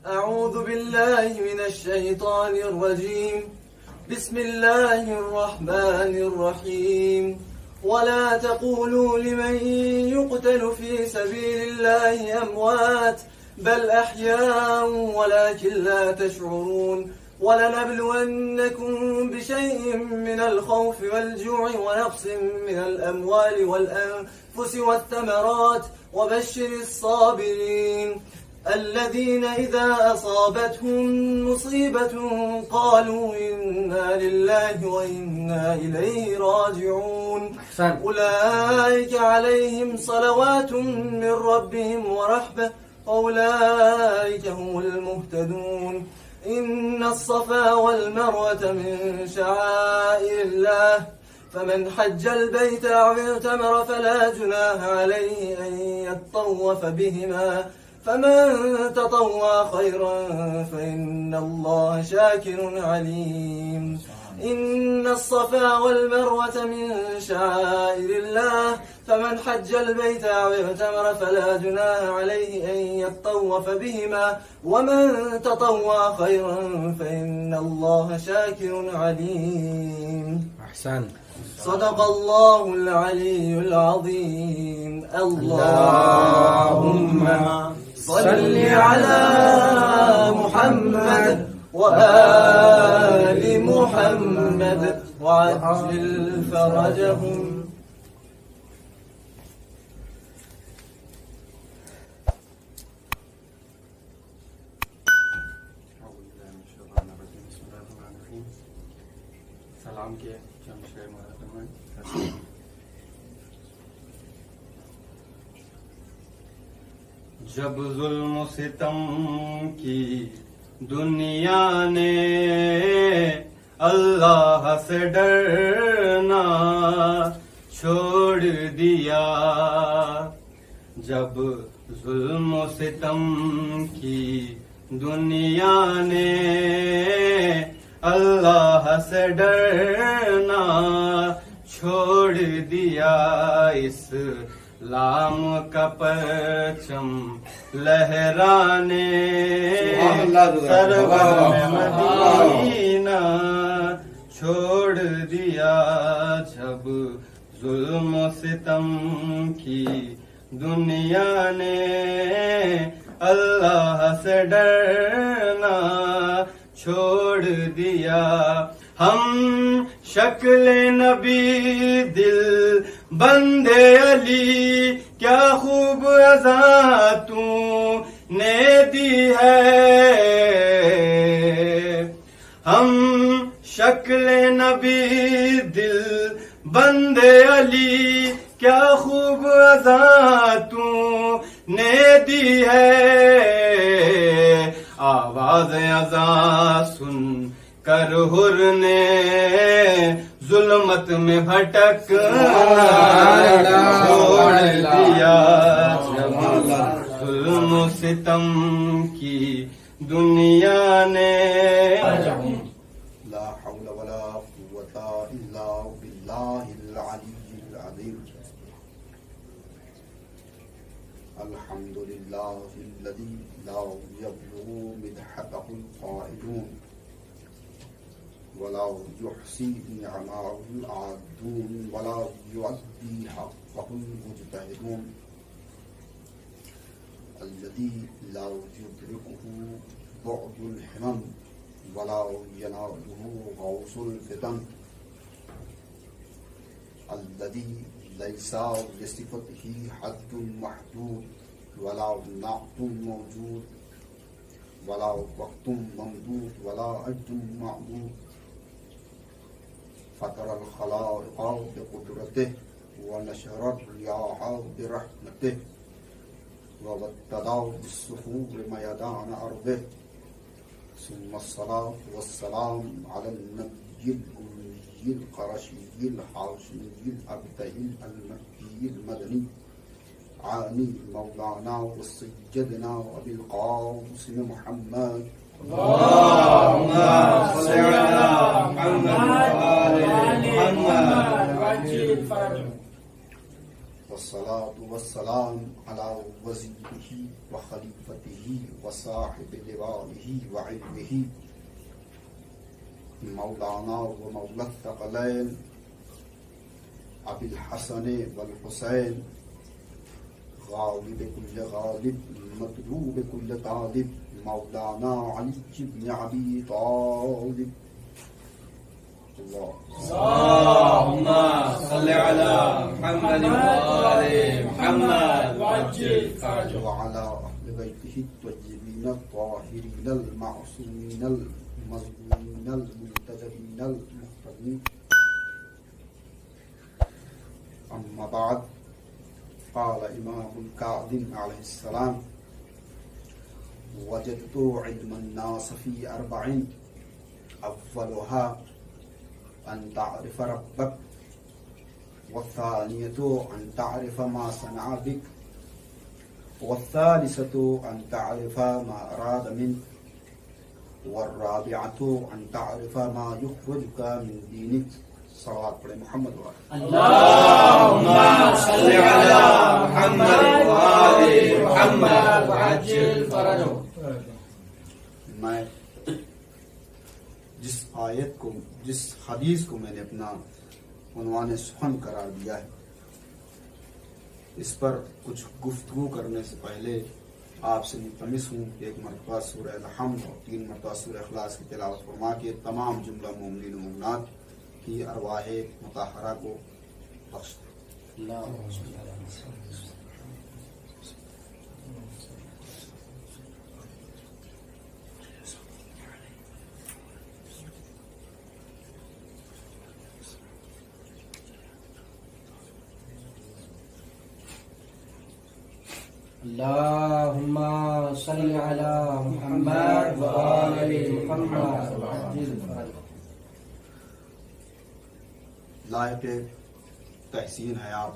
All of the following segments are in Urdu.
أعوذ بالله من الشيطان الرجيم. بسم الله الرحمن الرحيم. ولا تقولوا لمن يقتل في سبيل الله أموات بل أحياء ولكن لا تشعرون. ولنبلونكم بشيء من الخوف والجوع ونقص من الأموال والأنفس والثمرات وبشر الصابرين الذين إذا أصابتهم مصيبة قالوا إنا لله وإنا إليه راجعون. أولئك عليهم صلوات من ربهم ورحمة وأولئك هم المهتدون. إن الصفا والمروة من شعائر الله فمن حج البيت أو اعتمر فلا جناح عليه أن يطوف بهما فمن تطوع خيرا فإن الله شاكر عليم. إن الصفا والمروة من شعائر الله فمن حج البيت أو اعتمر فلا جناح عليه أن يطوف بهما ومن تطوع خيرا فإن الله شاكر عليم. أحسن. صدق الله العلي العظيم. اللهم صل على محمد وآل محمد وعجل فرجهم. سلام کے جب ظلم و ستم کی دنیا نے اللہ سے ڈرنا چھوڑ دیا، جب ظلم و ستم کی دنیا نے اللہ سے ڈرنا چھوڑ دیا، اسلام کا پرچم لہرانے سرور مدینہ چھوڑ دیا، جب ظلم و ستم کی دنیا نے اللہ سے ڈرنا چھوڑ دیا، ہم شکل نبی دل بندے علی کیا خوب عزا تو نے دی ہے، ہم شکل نبی دل بندے علی کیا خوب عزا تو نے دی ہے، آواز اذان سن کر حر نے ظلمت میں بھٹکنا چھوڑ دیا، جب ظلم و ستم کی دنیا نے لا حول ولا قوة إلا بالله العلي العظيم. الحمد لله الذي لا يبلغ مدحته القائلون ولا يحصي نعمه العادون ولا يؤدي حقه المجتهدون. الذي لا يدركه بعد الحمم ولا يناله غوص الفتن. الذي ليس لصفته حد محدود ولا نعت موجود ولا وقت ممدود ولا أجل معدود. فطر الخلائق بقدرته ونشر الرياح برحمته وابتدى بالسحور ميدان أرضه. ثم الصلاة والسلام على النبي الأمي القرشي الحاشمي الأبتهي المكي المدني عاني مولانا وسيدنا أبي القاسم محمد. اللهم صل على محمد وآل محمد. والصلاة والسلام على وزيره وخليفته وصاحب لوائه وعلمه مولانا ومولى الثقلين أبي الحسن والحسين غالب كل غالب مطلوب كل طالب مولانا علي بن أبي طالب. اللهم صل على محمد وآل محمد وعجل فرجه. وعلى أهل بيته الطيبين الطاهرين المعصومين المظلومين المنتجبين المحترمين. أما بعد، قال إمام الكاظم عليه السلام: وجدت علم الناس في 4 أولها أن تعرف ربك، والثانية أن تعرف ما صنع بك، والثالثة أن تعرف ما أراد منك، والرابعة أن تعرف ما يخرجك من دينك. صلوات پڑھیں محمد وآلہ. اللهم صل على محمد وآل محمد وعجل فرجه. میں جس حدیث کو میں نے اپنا عنوان سخن قرار دیا ہے، اس پر کچھ گفتگو کرنے سے پہلے آپ سے ملتمس ہوں کہ 1 مرتبہ سورہ الحمد اور 3 مرتبہ سورہ اخلاص کی تلاوت فرما کے تمام جملہ مومنین و مومنات کی ارواح مطہرہ کو بخش دیں. اللهم صل على محمد وآل محمد وعجل فرجه. لائق تحسین ہے آپ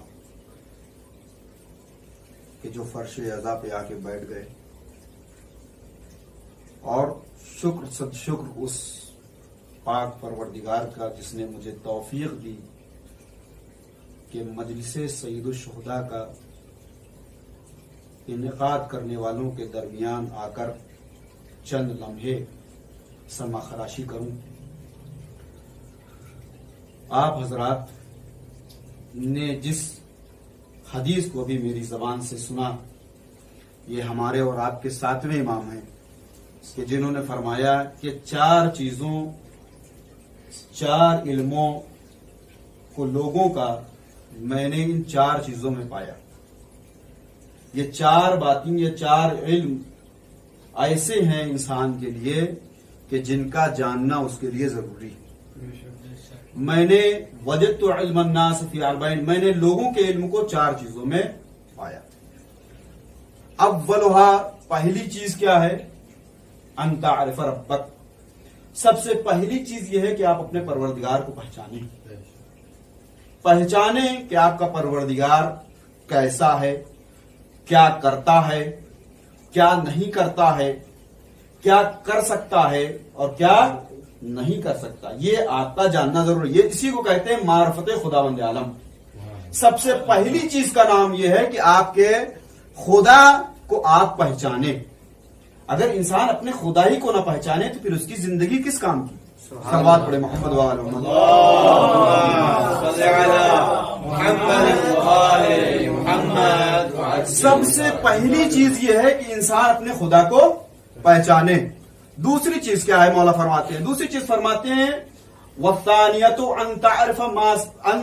کہ جو فرش عزا پہ آ کے بیٹھ گئے، اور شکر صد شکر اس پاک پروردگار کا جس نے مجھے توفیق دی کہ مجلس سید الشہداء کا انعقاد کرنے والوں کے درمیان آ کر چند لمحے سما خراشی کروں. آپ حضرات نے جس حدیث کو ابھی میری زبان سے سنا، یہ ہمارے اور آپ کے 7ویں امام ہیں کہ جنہوں نے فرمایا کہ 4 چیزوں 4 علموں کو لوگوں کا میں نے ان 4 چیزوں میں پایا. یہ 4 باتیں، یہ 4 علم ایسے ہیں انسان کے لیے کہ جن کا جاننا اس کے لیے ضروری ہے. میں نے وجدت علم الناس فی 40، میں نے لوگوں کے علم کو 4 چیزوں میں پایا. اولھا، پہلی چیز کیا ہے؟ ان تعرف ربک. سب سے پہلی چیز یہ ہے کہ آپ اپنے پروردگار کو پہچانیں کہ آپ کا پروردگار کیسا ہے، کیا کرتا ہے، کیا نہیں کرتا ہے، کیا کر سکتا ہے اور کیا نہیں کر سکتا. یہ آپ کا جاننا ضروری ہے. اسی کو کہتے ہیں معرفت خداوند عالم. سب سے پہلی چیز کا نام یہ ہے کہ آپ کے خدا کو آپ پہچانیں. اگر انسان اپنے خدا ہی کو نہ پہچانے تو پھر اس کی زندگی کس کام کی؟ صلوات پڑھیں محمد وآل محمد. صل على محمد وآل محمد. سب سے پہلی چیز یہ ہے کہ انسان اپنے خدا کو پہچانے. دوسری چیز کیا ہے؟ مولا فرماتے ہیں، دوسری چیز فرماتے ہیں وَالثَّانِيَةُ أَن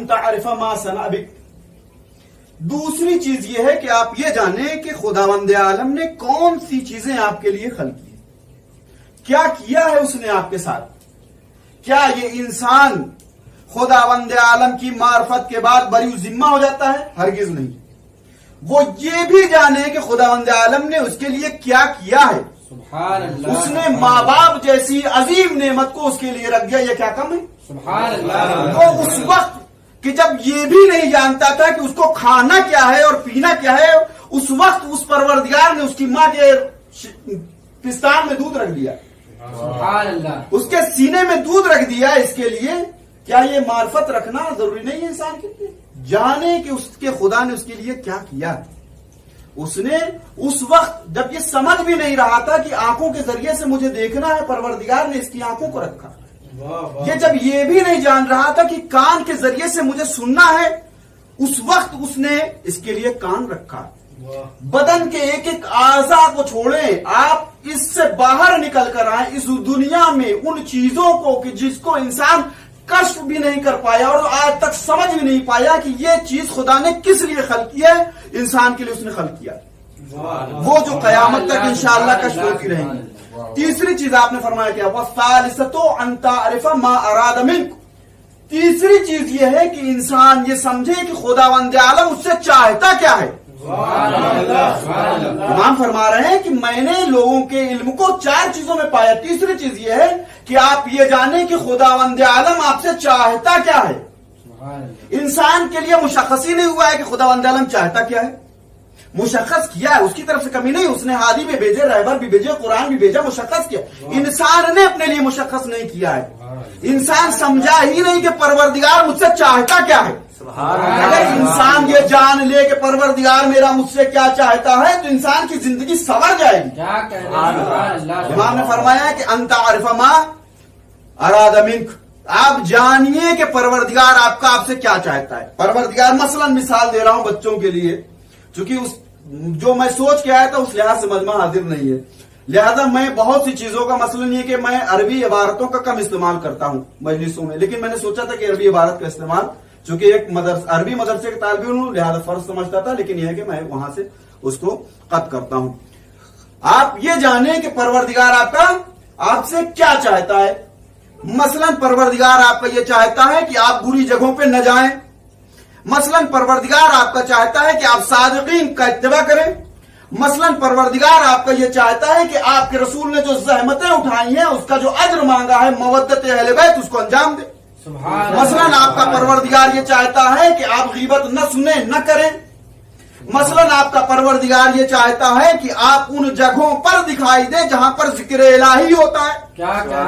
تَعْرِفَ مَا صَنَعَ بِكَ. دوسری چیز یہ ہے کہ آپ یہ جانیں کہ خداوند عالم نے کون سی چیزیں آپ کے لیے خلق کی، کیا کیا ہے اس نے آپ کے ساتھ. کیا یہ انسان خداوند عالم کی معرفت کے بعد بری ذمہ ہو جاتا ہے؟ ہرگز نہیں. وہ یہ بھی جانے کہ خداوند عالم نے اس کے لیے کیا کیا ہے. سبحان اللہ. اس نے ماں باپ جیسی عظیم نعمت کو اس کے لیے رکھ دیا، یہ کیا کم ہے؟ سبحان اللہ. وہ اس وقت کہ جب یہ بھی نہیں جانتا تھا کہ اس کو کھانا کیا ہے اور پینا کیا ہے، اس وقت اس پروردگار نے اس کی ماں کے پستان میں دودھ رکھ دیا، سبحان اللہ. اس کے سینے میں دودھ رکھ دیا. اس کے لیے کیا یہ معرفت رکھنا ضروری نہیں ہے انسان کے لیے؟ جانے کہ اس کے خدا نے اس کے لیے کیا کیا. اس نے اس وقت جب یہ سمجھ بھی نہیں رہا تھا کہ آنکھوں کے ذریعے سے مجھے دیکھنا ہے، پروردگار نے اس کی آنکھوں کو رکھا. یہ جب یہ بھی نہیں جان رہا تھا کہ کان کے ذریعے سے مجھے سننا ہے، اس وقت اس نے اس کے لیے کان رکھا. بدن کے ایک ایک اعضاء کو چھوڑیں، آپ اس سے باہر نکل کر آئیں اس دنیا میں ان چیزوں کو کہ جس کو انسان کشف بھی نہیں کر پایا اور آج تک سمجھ بھی نہیں پایا کہ یہ چیز خدا نے کس لیے خلق کی ہے. انسان کے لیے اس نے خلق کیا، وہ جو قیامت تک انشاءاللہ کشف ہوتی رہیں گی. تیسری چیز آپ نے فرمایا کیا، وَالثَّالِثَةُ أَن تَعْرِفَ مَا أَرَادَ مِنْكَ. تیسری چیز یہ ہے کہ انسان یہ سمجھے کہ خداوند عالم اس سے چاہتا کیا ہے. امام فرما رہے ہیں کہ میں نے لوگوں کے علم کو 4 چیزوں میں پایا. تیسری چیز یہ ہے کہ آپ یہ جانیں کہ خداوند عالم آپ سے چاہتا کیا ہے. انسان کے لیے مشخص ہی نہیں ہوا ہے کہ خداوند عالم چاہتا کیا ہے. مشخص کیا ہے، اس کی طرف سے کمی نہیں. اس نے ہادی بھی بھیجے، رہبر بھی بھیجے، قرآن بھی بھیجا، مشخص کیا. انسان نے اپنے لیے مشخص نہیں کیا ہے. انسان سمجھا ہی نہیں کہ پروردگار مجھ سے چاہتا کیا ہے. اگر انسان یہ جان لے کہ پروردگار میرا مجھ سے کیا چاہتا ہے تو انسان کی زندگی سنور جائے گی. امام نے فرمایا کہ ان تعرف ما اراد منک، آپ جانیے کہ پروردگار آپ کا آپ سے کیا چاہتا ہے. پروردگار مثلا مثال دے رہا ہوں بچوں کے لیے، چونکہ اس جو میں سوچ کے آیا تھا اس لحاظ سے مجمع حاضر نہیں ہے، لہذا میں بہت سی چیزوں کا مثلا یہ کہ میں عربی عبارتوں کا کم استعمال کرتا ہوں مجلسوں میں، لیکن میں نے سوچا تھا کہ عربی عبارت کا استعمال، چونکہ ایک عربی مدرسے کے طالب علم ہوں لہذا فرض سمجھتا تھا، لیکن یہ ہے کہ میں وہاں سے اس کو قطع کرتا ہوں. آپ یہ جانیں کہ پروردگار آپ کا آپ سے کیا چاہتا ہے. مثلا پروردگار آپ کا یہ چاہتا ہے کہ آپ بری جگہوں پہ نہ جائیں. مثلا پروردگار آپ کا چاہتا ہے کہ آپ صادقین کا اتباع کریں. مثلا پروردگار آپ کا یہ چاہتا ہے کہ آپ کے رسول نے جو زحمتیں اٹھائی ہیں اس کا جو اجر مانگا ہے مودت اہل بیت اس کو انجام دیں. مثلا آپ کا پروردگار یہ چاہتا ہے کہ آپ غیبت نہ سنیں نہ کریں. مثلا آپ کا پروردگار یہ چاہتا ہے کہ آپ ان جگہوں پر دکھائی دیں جہاں پر ذکر الہی ہوتا ہے،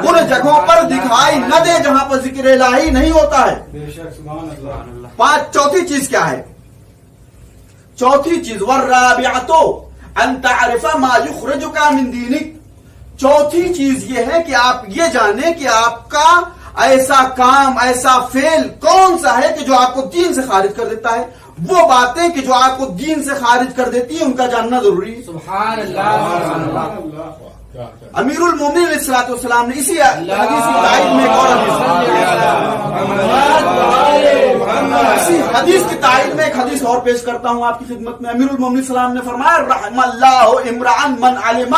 ان جگہوں پر دکھائی نہ دے جہاں پر ذکر الہی نہیں ہوتا ہے. چوتھی چیز کیا ہے؟ چوتھی چیز والرابعۃ ان تعرف ما یخرجک من دینک. چوتھی چیز یہ ہے کہ آپ یہ جانیں کہ آپ کا ایسا کام ایسا فعل کون سا ہے کہ جو آپ کو دین سے خارج کر دیتا ہے. وہ باتیں کہ جو آپ کو دین سے خارج کر دیتی ہیں ان کا جاننا ضروری ہے. سبحان اللہ. امیر المومنین علیہ الصلوۃ والسلام نے اسی حدیث کی تائید میں ایک اور اسی حدیث کی تائید میں ایک حدیث اور پیش کرتا ہوں آپ کی خدمت میں. امیر المومنین السلام نے فرمایا رحم اللہ امرأ من علم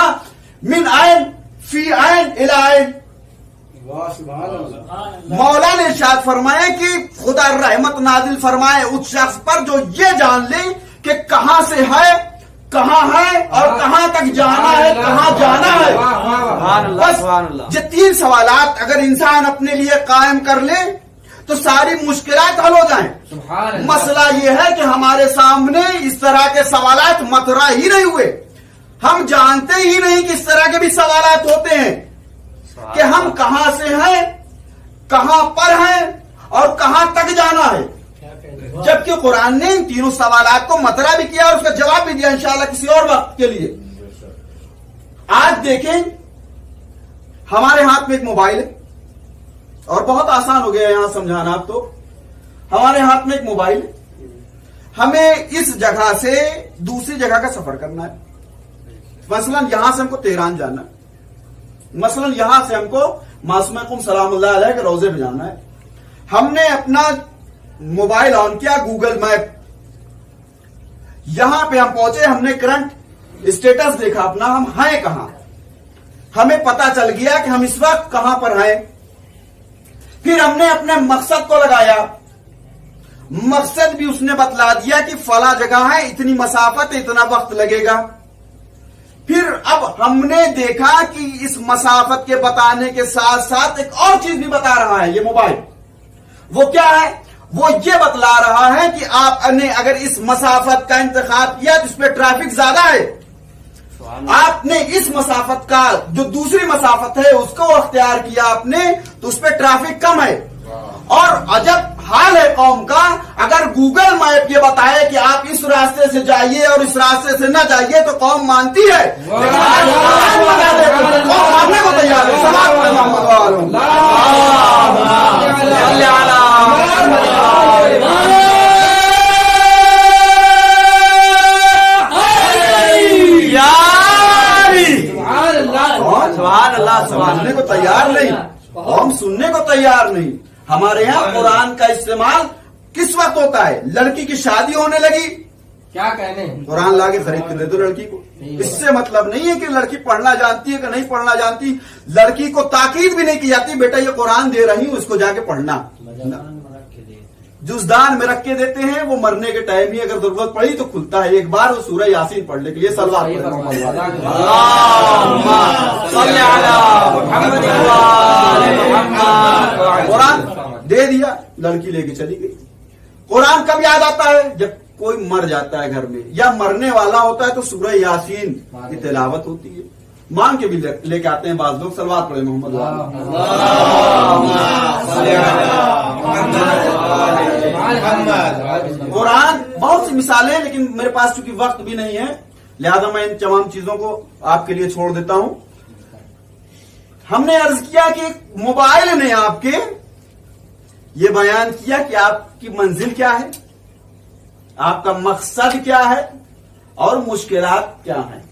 من عین فی عین الی عین. مولا نے ارشاد فرمایا کہ خدا رحمت نازل فرمائے اس شخص پر جو یہ جان لے کہ کہاں سے ہے، کہاں ہے اور کہاں تک جانا ہے، کہاں جانا ہے. بس یہ 3 سوالات اگر انسان اپنے لیے قائم کر لے تو ساری مشکلات حل ہو جائیں. مسئلہ یہ ہے کہ ہمارے سامنے اس طرح کے سوالات مطرح ہی نہیں ہوئے. ہم جانتے ہی نہیں کہ اس طرح کے بھی سوالات ہوتے ہیں کہ ہم کہاں سے ہیں، کہاں پر ہیں اور کہاں تک جانا ہے. جبکہ قرآن نے ان تینوں سوالات کو مطرح بھی کیا اور اس کا جواب بھی دیا انشاءاللہ کسی اور وقت کے لیے. آج دیکھیں ہمارے ہاتھ میں ایک موبائل ہے اور بہت آسان ہو گیا یہاں سمجھانا. آپ تو ہمارے ہاتھ میں ایک موبائل ہے، ہمیں اس جگہ سے دوسری جگہ کا سفر کرنا ہے. مثلا یہاں سے ہم کو تہران جانا ہے، مثلا یہاں سے ہم کو معصوم قم سلام اللہ علیہ کے روضے پہ جانا ہے. ہم نے اپنا موبائل آن کیا، گوگل میپ، یہاں پہ ہم پہنچے، ہم نے کرنٹ اسٹیٹس دیکھا اپنا، ہم ہیں کہاں، ہمیں پتا چل گیا کہ ہم اس وقت کہاں پر ہیں. پھر ہم نے اپنے مقصد کو لگایا، مقصد بھی اس نے بتلا دیا کہ فلاں جگہ ہے، اتنی مسافت ہے، اتنا وقت لگے گا. پھر اب ہم نے دیکھا کہ اس مسافت کے بتانے کے ساتھ ساتھ ایک اور چیز بھی بتا رہا ہے یہ موبائل. وہ کیا ہے؟ وہ یہ بتلا رہا ہے کہ آپ نے اگر اس مسافت کا انتخاب کیا تو اس پہ ٹریفک زیادہ ہے، آپ نے اس مسافت کا جو دوسری مسافت ہے اس کو اختیار کیا آپ نے تو اس پہ ٹریفک کم ہے. اور عجب حال ہے قوم کا، اگر گوگل میپ یہ بتائے کہ آپ اس راستے سے جائیے اور اس راستے سے نہ جائیے تو قوم مانتی ہے، لیکن آج قرآن بتا دے تو قوم ماننے کو تیار ہے۔ صلوات علی محمد وآلہ صلی علی سبحان اللہ، سننے کو تیار نہیں، قوم سننے کو تیار نہیں۔ ہمارے یہاں قرآن کا استعمال کس وقت ہوتا ہے؟ لڑکی کی شادی ہونے لگی، کیا کہنے، قرآن لا کے خرید کے دے دو لڑکی کو۔ اس سے مطلب نہیں ہے کہ لڑکی پڑھنا جانتی ہے کہ نہیں پڑھنا جانتی، لڑکی کو تاکید بھی نہیں کی جاتی بیٹا یہ قرآن دے رہی ہوں اس کو جا کے پڑھنا۔ جزدان میں رکھ کے دیتے ہیں، وہ مرنے کے ٹائم ہی اگر ضرورت پڑی تو کھلتا ہے، ایک بار وہ سورہ یاسین پڑھنے کے لیے۔ صلوات پڑھیں محمد والے۔ اللہم صلی علی محمد وآل محمد۔ قرآن دے دیا، لڑکی لے کے چلی گئی۔ قرآن کب یاد آتا ہے؟ جب کوئی مر جاتا ہے گھر میں یا مرنے والا ہوتا ہے تو سورہ یاسین کی تلاوت ہوتی ہے، مانگ کے بھی لے کے آتے ہیں بعض لوگ۔ صلوات پڑھیں محمد والے۔ قرآن بہت سی مثالیں، لیکن میرے پاس چونکہ وقت بھی نہیں ہے لہذا میں ان تمام چیزوں کو آپ کے لیے چھوڑ دیتا ہوں۔ ہم نے عرض کیا کہ موبائل نے آپ کے یہ بیان کیا کہ آپ کی منزل کیا ہے، آپ کا مقصد کیا ہے اور مشکلات کیا ہیں۔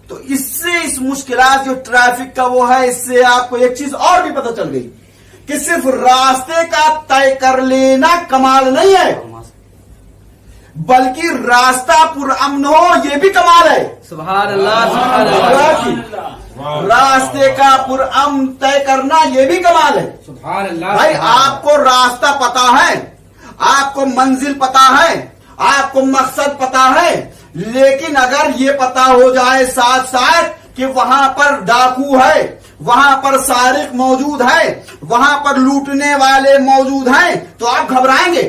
تو اس سے اس مشکلات جو ٹریفک کا وہ ہے، اس سے آپ کو ایک چیز اور بھی پتہ چل گئی کہ صرف راستے کا طے کر لینا کمال نہیں ہے، بلکہ راستہ پرامن ہو یہ بھی کمال ہے۔ سبحان اللہ، سبحان اللہ۔ راستے کا پرامن طے کرنا یہ بھی کمال ہے۔ سبحان اللہ۔ بھائی آپ کو راستہ پتا ہے، آپ کو منزل پتا ہے، آپ کو مقصد پتا ہے، لیکن اگر یہ پتا ہو جائے ساتھ ساتھ کہ وہاں پر ڈاکو ہے، وہاں پر سارق موجود ہے، وہاں پر لوٹنے والے موجود ہیں تو آپ گھبرائیں گے،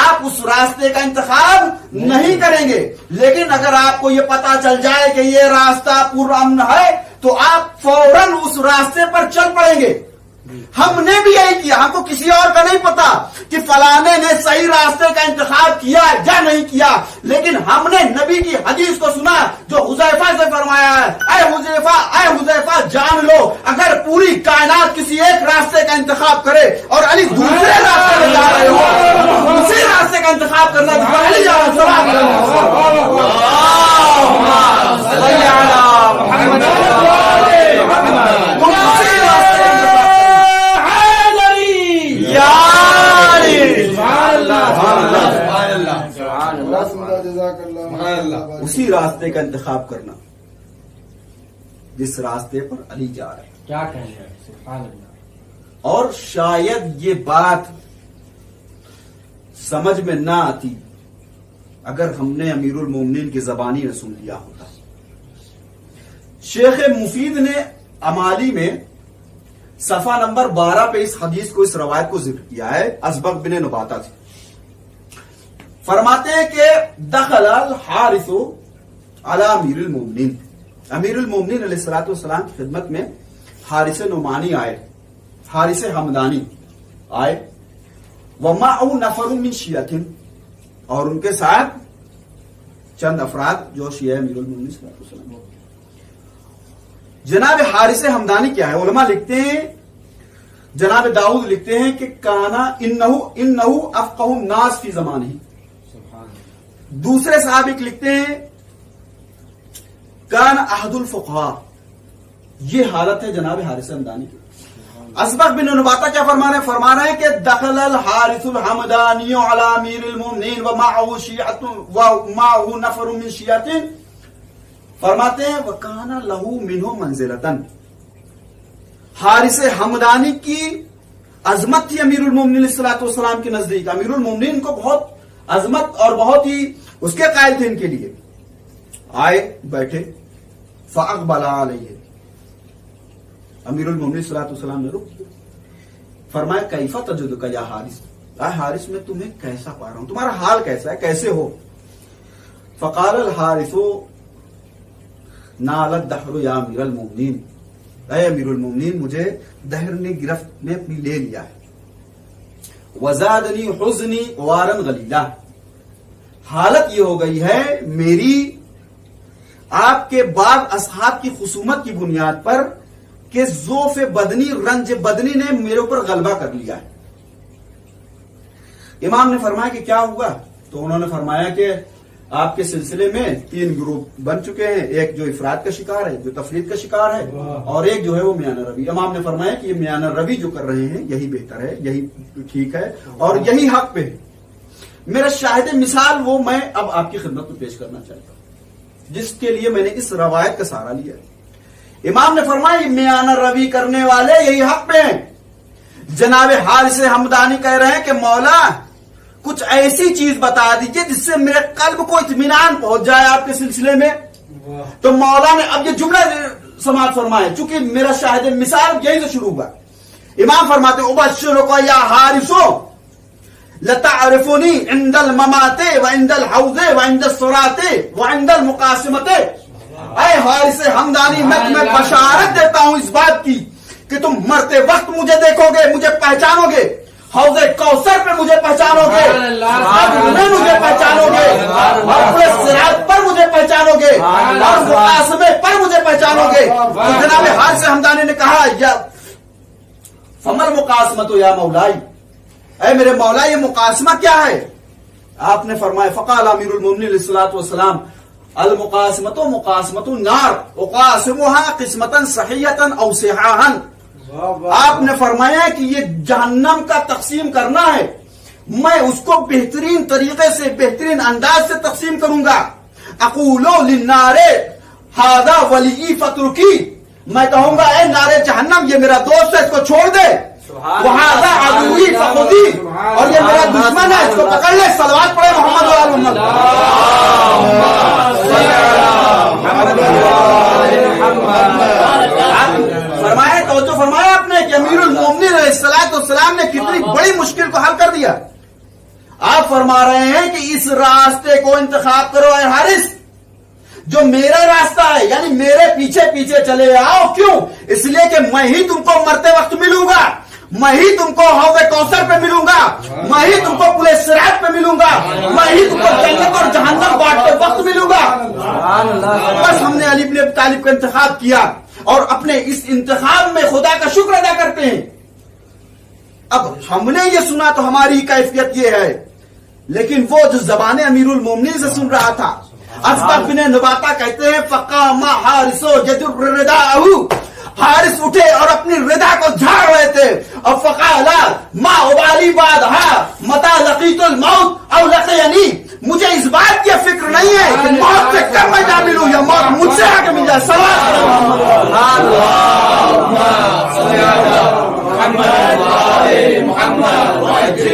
آپ اس راستے کا انتخاب نہیں کریں گے۔ لیکن اگر آپ کو یہ پتا چل جائے کہ یہ راستہ پرامن ہے تو آپ فوراً اس راستے پر چل پڑیں گے۔ ہم نے بھی یہی کیا، ہم کو کسی اور کا نہیں پتا کہ فلانے نے صحیح راستے کا انتخاب کیا یا نہیں کیا، لیکن ہم نے نبی کی حدیث کو سنا جو حذیفہ سے فرمایا ہے، اے حذیفہ جان لو اگر پوری کائنات کسی ایک راستے کا انتخاب کرے اور علی دوسرے راستے میں جا رہے ہو، اسی راستے کا انتخاب کرنا تو علی جا رہے اسی راستے کا انتخاب کرنا جس راستے پر علی جا رہے ہیں۔ کیا کہنا ہے، سبحان اللہ۔ اور شاید یہ بات سمجھ میں نہ آتی اگر ہم نے امیر المومنین کی زبانی نہ سن لیا ہوتا۔ شیخ مفید نے امالی میں صفحہ نمبر 12 پہ اس حدیث کو، اس روایت کو ذکر کیا ہے، ازبق بن نباتہ سے۔ فرماتے ہیں کہ دخل الحارث علی امیر المومنین، امیر المومنین علیہ الصلوۃ والسلام کی خدمت میں حارث نعمانی آئے، حارث حمدانی آئے، ومعه نفر من شیعہ، اور ان کے ساتھ چند افراد جو شیعہ امیر المومنین صلی اللہ علیہ وسلم۔ جناب حارث حمدانی کیا ہے؟ علماء لکھتے ہیں، جناب داؤد لکھتے ہیں کہ کانا انہ افقہ الناس فی زمانہ۔ دوسرے صحابی لکھتے ہیں کان احد الفقہاء۔ یہ حالت ہے جناب حارث حمدانی کی۔ ازبق بن نباتہ کیا فرما رہے ہیں کہ دخل الحارث الحمدانی علی امیر المومنین ومعه شیعۃ ومعه نفر من شیعۃ، فرماتے ہیں وکان له منه منزلۃ۔ حارث حمدانی کی عظمت تھی امیر المومنین علیہ الصلوۃ والسلام کے نزدیک، امیر المومنین کو بہت عظمت اور بہت ہی اس کے قائل تھے ان کے لیے۔ آئے بیٹھے، فاقبل علیہ، امیر المومنین صلی اللہ علیہ وسلم نے رک کیا، فرمایا کیف تجدک یا حارث، اے حارث میں تمہیں کیسا پا رہا ہوں، تمہارا حال کیسا ہے، کیسے ہو؟ فقال الحارث نال الدہر یا امیر المومنین، اے امیر المومنین مجھے دہر نے گرفت میں اپنی لے لیا ہے، وزادنی حزنی غوارن غلیلا. حالت یہ ہو گئی ہے میری آپ کے بعض اصحاب کی خصومت کی بنیاد پر کہ ذوف بدنی رنج بدنی نے میرے اوپر غلبہ کر لیا ہے. امام نے فرمایا کہ کیا ہوا؟ تو انہوں نے فرمایا کہ آپ کے سلسلے میں 3 گروپ بن چکے ہیں، ایک جو افراد کا شکار ہے، جو تفرید کا شکار ہے، اور ایک جو ہے وہ میانہ روی. امام نے فرمایا کہ یہ میانہ روی جو کر رہے ہیں یہی بہتر ہے، یہی ٹھیک ہے اور یہی حق پہ ہے. میرا شاہد مثال وہ میں اب آپ کی خدمت میں پیش کرنا چاہتا ہوں، جس کے لیے میں نے اس روایت کا سہارا لیا. امام نے فرمایا یہ میانہ روی کرنے والے یہی حق پہ ہیں. جناب حارث حمدانی کہہ رہے ہیں کہ مولا کچھ ایسی چیز بتا دیجئے جس سے میرے قلب کو اطمینان پہنچ جائے آپ کے سلسلے میں. تو مولا نے اب یہ جملہ سماعت فرمائے، چونکہ میرا شاہد مثال یہی سے شروع ہوا. امام فرماتے ابشرک یا حارثو لتعرفنی عند الممات وعند الحوض وعند الصراط وعند المقاسمت. اے حارث حمدانی میں تمہیں بشارت دیتا ہوں اس بات کی کہ تم مرتے وقت مجھے دیکھو گے، مجھے پہچانو گے، حوض کوثر پہ مجھے پہچانو گے، میں مجھے پہچانو گے، اور پورے صراط پر مجھے پہچانو گے، اور مقاسمے پر مجھے پہچانو گے. تو جناب حارث حمدانی نے کہا یا فمل مقاسمت یا مولائی، اے میرے مولا یہ مقاسمہ کیا ہے؟ آپ نے فرمایا فقال امیر المومنین علیہ الصلوۃ والسلام المقاسمۃ مقاسمۃ النار اقاسمها قسمتا صحیحا او صحاحا. آپ نے فرمایا کہ یہ جہنم کا تقسیم کرنا ہے، میں اس کو بہترین طریقے سے بہترین انداز سے تقسیم کروں گا. اقول للنار هذا ولی فترکی، میں کہوں گا اے نار جہنم یہ میرا دوست ہے اس کو چھوڑ دے. وهذا عدوی فخذی، اور یہ میرا دشمن ہے اس کو پکڑ لے. صلوات پڑھے محمد و آل محمد. فرمایا توجہ فرمایا آپ نے کہ امیر المومنین علیہ الصلوۃ والسلام نے کتنی بڑی مشکل کو حل کر دیا. آپ فرما رہے ہیں کہ اس راستے کو انتخاب کرو اے حارث جو میرا راستہ ہے، یعنی میرے پیچھے پیچھے چلے آؤ. کیوں؟ اس لیے کہ میں ہی تم کو مرتے وقت ملوں گا، میں ہی تم کو حوض کوثر پہ ملوں گا، میں ہی تم کو پورے صراط پہ ملوں گا، میں ہی تم کو جنت اور جہنم بانٹتے وقت ملوں گا. بس ہم نے علی بن ابی طالب کا انتخاب کیا اور اپنے اس انتخاب میں خدا کا شکر ادا کرتے ہیں. اب ہم نے یہ سنا تو ہماری کیفیت یہ ہے، لیکن وہ جو زبان امیر المومنین سے سن رہا تھا، اسبق بن نباتا کہتے ہیں فقام حارث یجر رداءہ، حارث اٹھے اور اپنی ردا کو جھاڑ رہے تھے اور فقال ما ابالی بعدها متى لقيت الموت او لقيني، مجھے اس بات کی فکر نہیں ہے کہ موت سے کب میں جا ملوں یا موت مجھ سے آ کے مل جائے.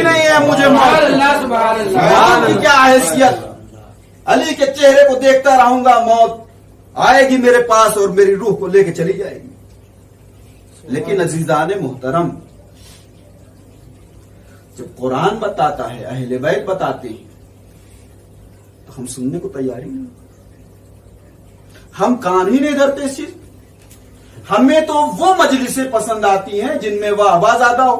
نہیں ہے مجھے موت کی کیا حیثیت. علی کے چہرے کو دیکھتا رہوں گا، موت آئے گی میرے پاس اور میری روح کو لے کے چلی جائے گی. لیکن عزیزان محترم جب قرآن بتاتا ہے، اہل بیت بتاتے ہیں، تو ہم سننے کو تیار ہی نہیں، ہم کان ہی نہیں دھرتے اس چیز. ہمیں تو وہ مجلسیں پسند آتی ہیں جن میں واہ زیادہ ہو،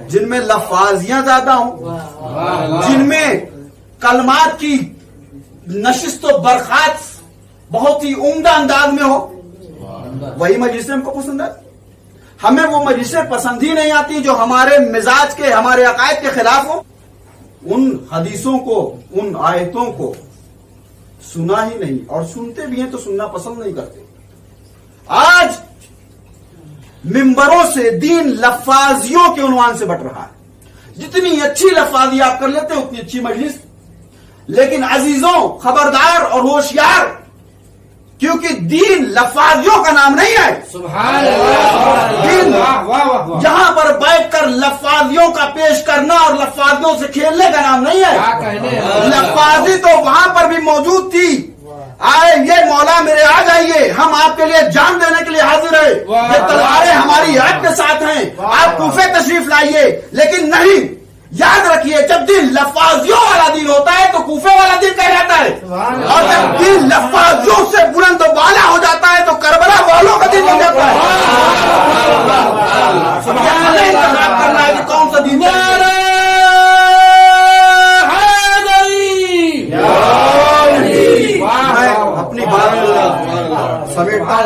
جن میں لفاظیاں زیادہ ہوں، جن میں کلمات کی نشست و برخاست بہت ہی عمدہ انداز میں ہو. وہی مجلسیں ہم کو پسند آتی. ہمیں وہ مجلسیں پسند ہی نہیں آتی جو ہمارے مزاج کے، ہمارے عقائد کے خلاف ہو. ان حدیثوں کو، ان آیتوں کو سنا ہی نہیں، اور سنتے بھی ہیں تو سننا پسند نہیں کرتے. آج ممبروں سے دین لفاظیوں کے عنوان سے بٹ رہا ہے. جتنی اچھی لفاظی آپ کر لیتے ہیں اتنی اچھی مجلس. لیکن عزیزوں خبردار اور ہوشیار، کیونکہ دین لفاظیوں کا نام نہیں ہے. سبحان اللہ. دین جہاں پر بیٹھ کر لفاظیوں کا پیش کرنا اور لفاظیوں سے کھیلنے کا نام نہیں ہے. لفاظی تو وہاں پر بھی موجود تھی. آئے یہ مولا میرے آ جائیے، ہم آپ کے لیے جان دینے کے لیے حاضر ہیں، یہ تلواریں ہماری آپ کے ساتھ ہیں، آپ کوفے تشریف لائیے. لیکن نہیں، یاد رکھیے جب دین لفاظیوں والا دین ہوتا ہے تو کوفے والا دین کہہ جاتا ہے، اور جب دین لفاظیوں سے بلند و بالا ہو جاتا ہے تو کربلا والوں کا دین ہو جاتا ہے. کرنا ہے کہ کون سا دین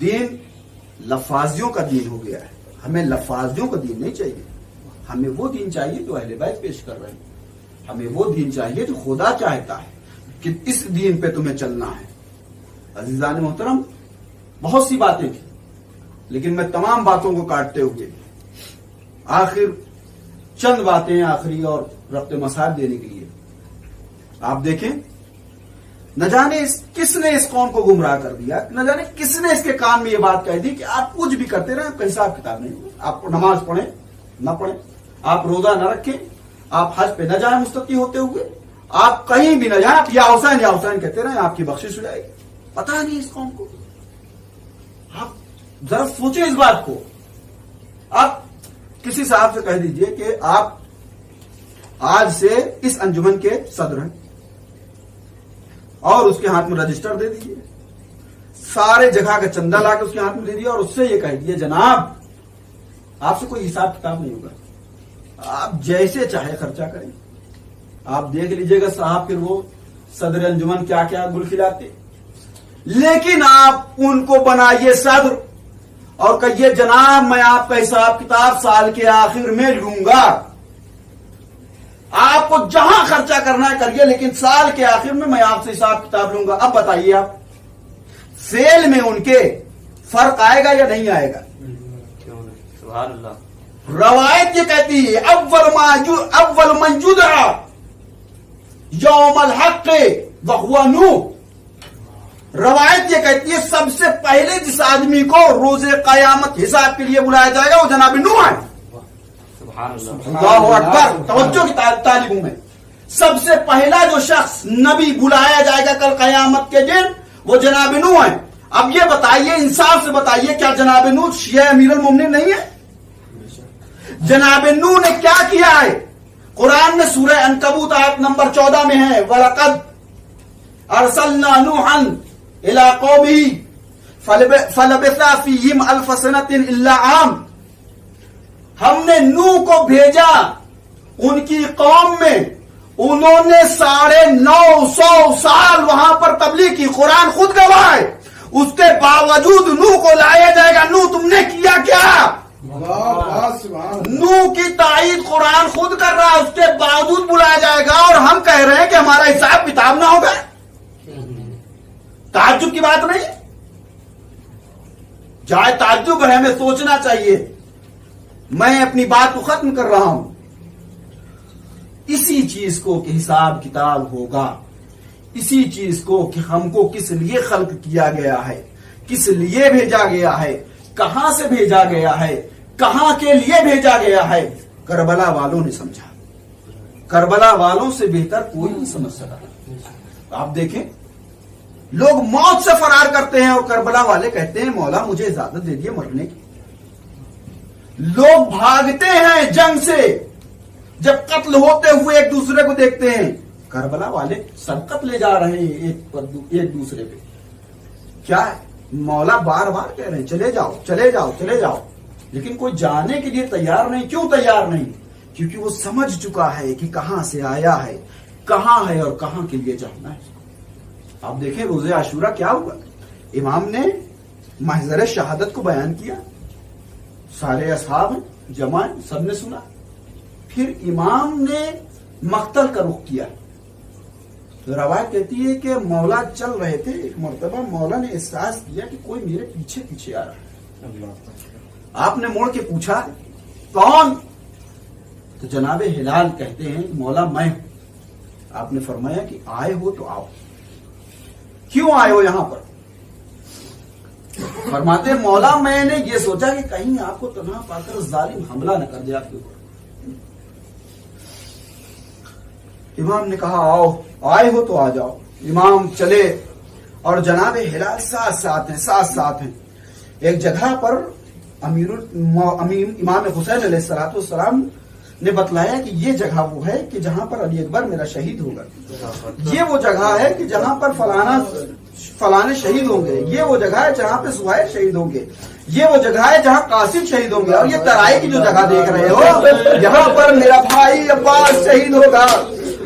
دین لفاظیوں کا دین ہو گیا ہے، ہمیں لفاظیوں کا دین نہیں چاہیے، ہمیں وہ دین چاہیے جو اہل بیت پیش کر رہے ہیں، ہمیں وہ دین چاہیے جو خدا چاہتا ہے کہ اس دین پہ تمہیں چلنا ہے۔ عزیزان محترم، بہت سی باتیں تھیں، لیکن میں تمام باتوں کو کاٹتے ہوئے آخر چند باتیں آخری اور ربط مسائل دینے کے لیے، آپ دیکھیں نہ جانے کس نے اس قوم کو گمراہ کر دیا، نہ جانے کس نے اس کے کان میں یہ بات کہہ دی کہ آپ کچھ بھی کرتے رہیں، آپ کا حساب کتاب نہیں ہوگا، آپ نماز پڑھیں نہ پڑھیں، آپ روزہ نہ رکھیں، آپ حج پہ نہ جائیں مستقی ہوتے ہوئے، آپ کہیں بھی نہ جائیں، آپ یا حسین کہتے رہیں، آپ کی بخشش ہو جائے گی۔ پتہ نہیں اس قوم کو، آپ ذرا سوچیں اس بات کو۔ آپ کسی صاحب سے کہہ دیجئے کہ آپ آج سے اس انجمن کے صدر ہیں اور اس کے ہاتھ میں رجسٹر دے دیجئے، سارے جگہ کا چندہ لا کے اس کے ہاتھ میں دے دیا اور اس سے یہ کہہ دیے جناب آپ سے کوئی حساب کتاب نہیں ہوگا، آپ جیسے چاہے خرچہ کریں۔ آپ دیکھ لیجئے گا صاحب پھر وہ صدر انجمن کیا کیا گل کھلاتے، لیکن آپ ان کو بنائیے صدر اور کہیے جناب میں آپ کا حساب کتاب سال کے آخر میں لوں گا، آپ کو جہاں خرچہ کرنا ہے کریے، لیکن سال کے آخر میں آپ سے حساب کتاب لوں گا۔ اب بتائیے آپ فیل میں ان کے فرق آئے گا یا نہیں آئے گا؟ سبحان اللہ۔ روایت یہ کہتی ہے اول من یدعا یوم الحق وہو نوح، روایت یہ کہتی ہے سب سے پہلے جس آدمی کو روز قیامت حساب کے لیے بلایا جائے گا وہ جناب نوح ہے۔ سبحان اللہ۔ اللہ اکبر، توجہ کی طالبوں میں سب سے پہلا جو شخص نبی بلایا جائے گا کل قیامت کے دن وہ جناب نوح ہے۔ اب یہ بتائیے، انصاف سے بتائیے، کیا جناب نوح شیعہ امیر المومنین نہیں ہے؟ جناب نوح نے کیا کیا ہے؟ قرآن میں سورہ عنکبوت آیت نمبر 14 میں ہے وَلَقَدْ أَرْسَلْنَا نُوحًا إِلَىٰ قَوْمِهِ فَلَبِثَ فِيهِمْ أَلْفَ سَنَةٍ إِلَّا عَامٍ، ہم نے نوح کو بھیجا ان کی قوم میں، انہوں نے 950 سال وہاں پر تبلیغ کی، قرآن خود گواہ ہے، اس کے باوجود نوح کو لایا جائے گا، نوح تم نے کیا کیا؟ نوح کی تائید قرآن خود کر رہا ہے، اس کے باوجود بلایا جائے گا اور ہم کہہ رہے ہیں کہ ہمارا حساب کتاب نہ ہوگا۔ تعجب کی بات نہیں، جائے تعجب ہے، ہمیں سوچنا چاہیے۔ میں اپنی بات کو ختم کر رہا ہوں، اسی چیز کو کہ حساب کتاب ہوگا، اسی چیز کو کہ ہم کو کس لیے خلق کیا گیا ہے، کس لیے بھیجا گیا ہے، کہاں سے بھیجا گیا ہے، کہاں کے لیے بھیجا گیا ہے، کربلا والوں نے سمجھا، کربلا والوں سے بہتر کوئی نہیں سمجھ سکا۔ آپ دیکھیں لوگ موت سے فرار کرتے ہیں اور کربلا والے کہتے ہیں مولا مجھے اجازت دے دیے مرنے کی۔ لوگ بھاگتے ہیں جنگ سے جب قتل ہوتے ہوئے ایک دوسرے کو دیکھتے ہیں، کربلا والے سبقت لے جا رہے ہیں ایک دوسرے پہ، کیا ہے؟ مولا بار بار کہہ رہے ہیں چلے جاؤ چلے جاؤ چلے جاؤ، لیکن کوئی جانے کے لیے تیار نہیں۔ کیوں تیار نہیں؟ کیونکہ وہ سمجھ چکا ہے کہ کہاں سے آیا ہے، کہاں ہے اور کہاں کے لیے جانا ہے۔ آپ دیکھیں روزے عاشورہ کیا ہوا، امام نے محضر شہادت کو بیان کیا، سارے اصحاب ہیں جمع ہیں، سب نے سنا، پھر امام نے مقتل کا رخ کیا۔ روایت کہتی ہے کہ مولا چل رہے تھے، ایک مرتبہ مولا نے احساس کیا کہ کوئی میرے پیچھے پیچھے آ رہا ہے، آپ نے موڑ کے پوچھا کون؟ تو جناب ہلال کہتے ہیں مولا میں ہوں۔ آپ نے فرمایا کہ آئے ہو تو آؤ، کیوں آئے ہو یہاں پر؟ فرماتے مولا میں نے یہ سوچا کہ کہیں آپ کو تنہا پا کر ظالم حملہ نہ کر دے آپ کے اوپر۔ امام نے کہا آؤ، آئے ہو تو آ جاؤ۔ امام چلے اور جناب ہلال ساتھ ہیں۔ ایک جگہ پر امام حسین علیہ السلام نے بتلایا کہ یہ جگہ وہ ہے کہ جہاں پر علی اکبر میرا شہید ہوگا، یہ وہ جگہ ہے کہ جہاں پر فلانے شہید ہوں گے، یہ وہ جگہ ہے جہاں پہ سہیل شہید ہوں گے، یہ وہ جگہ ہے جہاں قاسم شہید ہوں گے، اور یہ ترائی کی جو جگہ دیکھ رہے ہو یہاں پر میرا بھائی عباس شہید ہوگا۔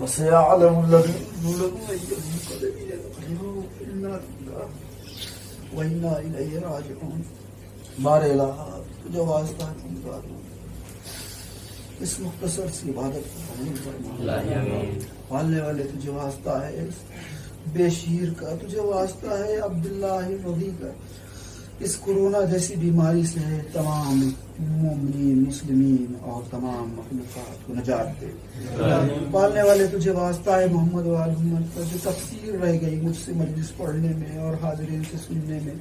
وسيعلم الذين وإنا إليه راجعون. بارے الہ تجھے واسطہ ہے اس مختصر سی عبادت کو قبول فرما. پالنے والے تجھے واسطہ ہے، بے شیر کا تجھے واسطہ ہے، عبداللہ وضی کا. اس کورونا جیسی بیماری سے تمام مومنین مسلمین اور تمام مخلوقات کو نجات دے. پالنے والے تجھے واسطہ ہے محمد و آل محمد کا، جو تفسیر رہ گئی مجھ سے مجلس پڑھنے میں اور حاضرین سے سننے میں.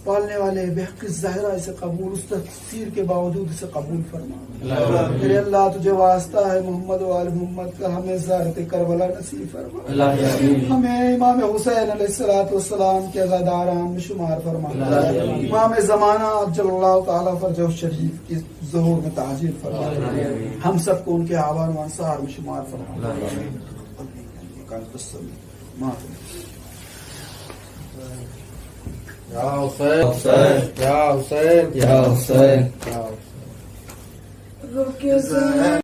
پالنے والے بحق ظاہرہ اسے قبول، اس تفسیر کے باوجود اسے قبول فرما. میرے اللہ تجھے واسطہ ہے محمد و آل محمد کا، ہمیں زیارت کربلا نصیب فرما. ہمیں امام حسین علیہ السلام کے عزاداران میں شمار فرما. امام زمانہ جل اللہ تعالیٰ فرجہ شریف کی ظہور میں تعجیل فرما. ہم سب کو ان کے آبان و انصار میں شمار فرما. یا حسین یا حسین یا حسین. رک زمین